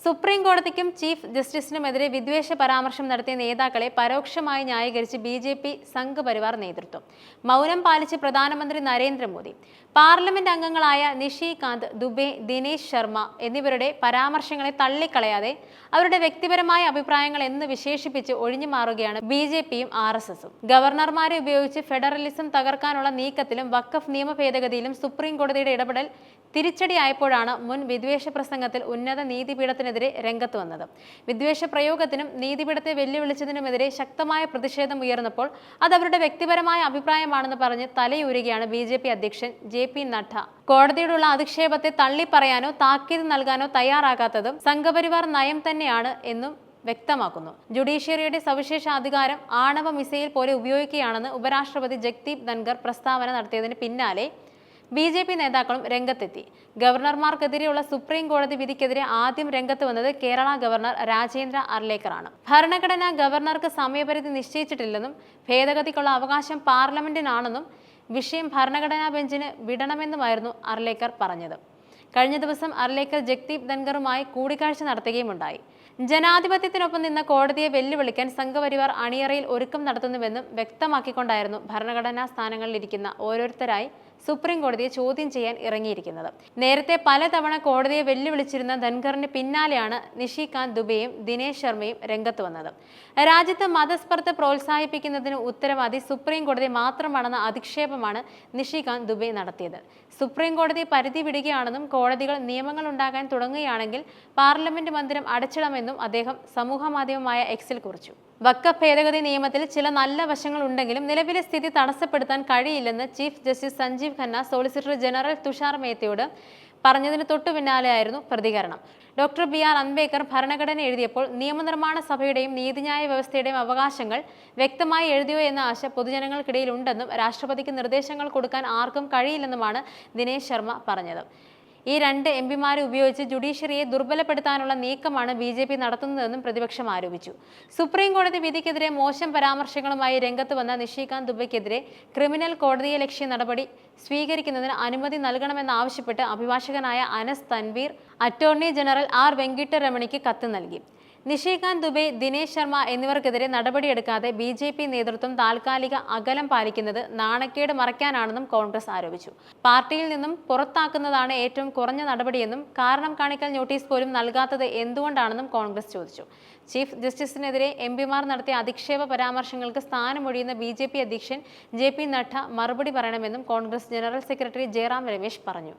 Supreme കോടതിക്കും chief ജസ്റ്റിസിനുമെതിരെ വിദ്വേഷ പരാമർശം നടത്തിയ നേതാക്കളെ പരോക്ഷമായി ന്യായീകരിച്ച് ബി.ജെ.പി. സംഘ് പരിവാർ നേതൃത്വം. മൗനം പാലിച്ച് പ്രധാനമന്ത്രി നരേന്ദ്രമോദി. പാർലമെന്റ് അംഗങ്ങളായ നിഷികാന്ത് ദുബെ, ദിനേശ് ശർമ്മ എന്നിവരുടെ പരാമർശങ്ങളെ തള്ളിക്കളയാതെ അവരുടെ വ്യക്തിപരമായ അഭിപ്രായങ്ങൾ എന്ന് വിശേഷിപ്പിച്ച് ഒഴിഞ്ഞു മാറുകയാണ് ബി.ജെ.പിയും ആർ.എസ്.എസും. ഗവർണർമാരെ ഉപയോഗിച്ച് ഫെഡറലിസം തകർക്കാനുള്ള നീക്കത്തിലും വഖഫ് നിയമ ഭേദഗതിയിലും സുപ്രീം കോടതിയുടെ ഇടപെടൽ തിരിച്ചടിയായപ്പോഴാണ് മുൻ വിദ്വേഷ പ്രസംഗത്തിൽ ഉന്നത നീതിപീഠത്തിനെതിരെ രംഗത്ത് വന്നത്. വിദ്വേഷ പ്രയോഗത്തിനും നീതിപീഠത്തെ വെല്ലുവിളിച്ചതിനുമെതിരെ ശക്തമായ പ്രതിഷേധം ഉയർന്നപ്പോൾ അത് അവരുടെ വ്യക്തിപരമായ അഭിപ്രായമാണെന്ന് പറഞ്ഞ് തലയൂരുകയാണ് ബി.ജെ.പി. അധ്യക്ഷൻ ജെ.പി. നഡ്ഡ. കോടതിയോടുള്ള അധിക്ഷേപത്തെ തള്ളിപ്പറയാനോ താക്കീത് നൽകാനോ തയ്യാറാകാത്തതും സംഘപരിവാർ നയം തന്നെയാണ് എന്നും വ്യക്തമാക്കുന്നു. ജുഡീഷ്യറിയുടെ സവിശേഷ അധികാരം ആണവ മിസൈൽ പോലെ ഉപയോഗിക്കുകയാണെന്ന് ഉപരാഷ്ട്രപതി ജഗ്ദീപ് ധൻഖർ പ്രസ്താവന നടത്തിയതിന് പിന്നാലെ ബി.ജെ.പി. നേതാക്കളും രംഗത്തെത്തി. ഗവർണർമാർക്കെതിരെയുള്ള സുപ്രീം കോടതി വിധിക്കെതിരെ ആദ്യം രംഗത്ത് വന്നത് കേരള ഗവർണർ രാജേന്ദ്ര അർലേക്കറാണ്. ഭരണഘടന ഗവർണർക്ക് സമയപരിധി നിശ്ചയിച്ചിട്ടില്ലെന്നും ഭേദഗതിക്കുള്ള അവകാശം പാർലമെന്റിനാണെന്നും വിഷയം ഭരണഘടനാ ബെഞ്ചിന് വിടണമെന്നുമായിരുന്നു അർലേക്കർ പറഞ്ഞത്. കഴിഞ്ഞ ദിവസം അർലേക്കർ ജഗ്ദീപ് ധൻഖറുമായി കൂടിക്കാഴ്ച നടത്തുകയുമുണ്ടായി. ജനാധിപത്യത്തിനൊപ്പം നിന്ന കോടതിയെ വെല്ലുവിളിക്കാൻ സംഘപരിവാർ അണിയറയിൽ ഒരുക്കം നടത്തുന്നുവെന്നും വ്യക്തമാക്കിക്കൊണ്ടായിരുന്നു ഭരണഘടനാ സ്ഥാനങ്ങളിലിരിക്കുന്ന ഓരോരുത്തരായി സുപ്രീം കോടതിയെ ചോദ്യം ചെയ്യാൻ ഇറങ്ങിയിരിക്കുന്നത്. നേരത്തെ പലതവണ കോടതിയെ വെല്ലുവിളിച്ചിരുന്ന ധൻഖറിന് പിന്നാലെയാണ് നിഷികാന്ത് ദുബെയും ദിനേശ് ശർമ്മയും രംഗത്ത് വന്നത്. രാജ്യത്ത് മതസ്പർദ്ധ പ്രോത്സാഹിപ്പിക്കുന്നതിന് ഉത്തരവാദി സുപ്രീം കോടതി മാത്രമാണെന്ന അധിക്ഷേപമാണ് നിഷികാന്ത് ദുബെ നടത്തിയത്. സുപ്രീം കോടതി പരിധി വിടുകയാണെന്നും കോടതികൾ നിയമങ്ങൾ ഉണ്ടാകാൻ തുടങ്ങുകയാണെങ്കിൽ പാർലമെന്റ് മന്ദിരം അടച്ചിടമെന്നും അദ്ദേഹം സമൂഹമാധ്യമമായ എക്സിൽ കുറിച്ചു. വഖഫ് ഭേദഗതി നിയമത്തിൽ ചില നല്ല വശങ്ങൾ ഉണ്ടെങ്കിലും നിലവിലെ സ്ഥിതി തടസ്സപ്പെടുത്താൻ കഴിയില്ലെന്ന് chief justice Sanjiv Khanna solicitor general Tushar മേത്തയോട് പറഞ്ഞതിന് തൊട്ടു പിന്നാലെയായിരുന്നു പ്രതികരണം. Doctor BR. അംബേദ്കർ ഭരണഘടന എഴുതിയപ്പോൾ നിയമനിർമ്മാണ സഭയുടെയും നീതിന്യായ വ്യവസ്ഥയുടെയും അവകാശങ്ങൾ വ്യക്തമായി എഴുതിയോ എന്ന ആശ പൊതുജനങ്ങൾക്കിടയിൽ ഉണ്ടെന്നും രാഷ്ട്രപതിക്ക് നിർദ്ദേശങ്ങൾ കൊടുക്കാൻ ആർക്കും കഴിയില്ലെന്നുമാണ് ദിനേശ് ശർമ്മ പറഞ്ഞത്. ഈ രണ്ട് എംപിമാരെ ഉപയോഗിച്ച് ജുഡീഷ്യറിയെ ദുർബലപ്പെടുത്താനുള്ള നീക്കമാണ് ബി.ജെ.പി. നടത്തുന്നതെന്നും പ്രതിപക്ഷം ആരോപിച്ചു. സുപ്രീം കോടതി വിധിക്കെതിരെ മോശം പരാമർശങ്ങളുമായി രംഗത്ത് വന്ന നിഷികാന്ത് ദുബെക്കെതിരെ ക്രിമിനൽ കോടതിയലക്ഷ്യ നടപടി സ്വീകരിക്കുന്നതിന് അനുമതി നൽകണമെന്നാവശ്യപ്പെട്ട് അഭിഭാഷകനായ Anas Tanveer attorney general R. വെങ്കിട്ടരമണിക്ക് കത്ത് നൽകി. നിഷികാന്ത് ദുബെ, ദിനേശ് ശർമ്മ എന്നിവർക്കെതിരെ നടപടിയെടുക്കാതെ ബി.ജെ.പി. നേതൃത്വം താൽക്കാലിക അകലം പാലിക്കുന്നത് നാണക്കേട് മറയ്ക്കാനാണെന്നും കോൺഗ്രസ് ആരോപിച്ചു. പാർട്ടിയിൽ നിന്നും പുറത്താക്കുന്നതാണ് ഏറ്റവും കുറഞ്ഞ നടപടിയെന്നും കാരണം കാണിക്കൽ നോട്ടീസ് പോലും നൽകാത്തത് എന്തുകൊണ്ടാണെന്നും കോൺഗ്രസ് ചോദിച്ചു. ചീഫ് ജസ്റ്റിസിനെതിരെ എംപിമാർ നടത്തിയ അധിക്ഷേപ പരാമർശങ്ങൾക്ക് സ്ഥാനമൊഴിയുന്ന ബി.ജെ.പി. അധ്യക്ഷൻ ജെ.പി. നഡ്ഡ മറുപടി പറയണമെന്നും കോൺഗ്രസ് ജനറൽ സെക്രട്ടറി ജയറാം രമേശ് പറഞ്ഞു.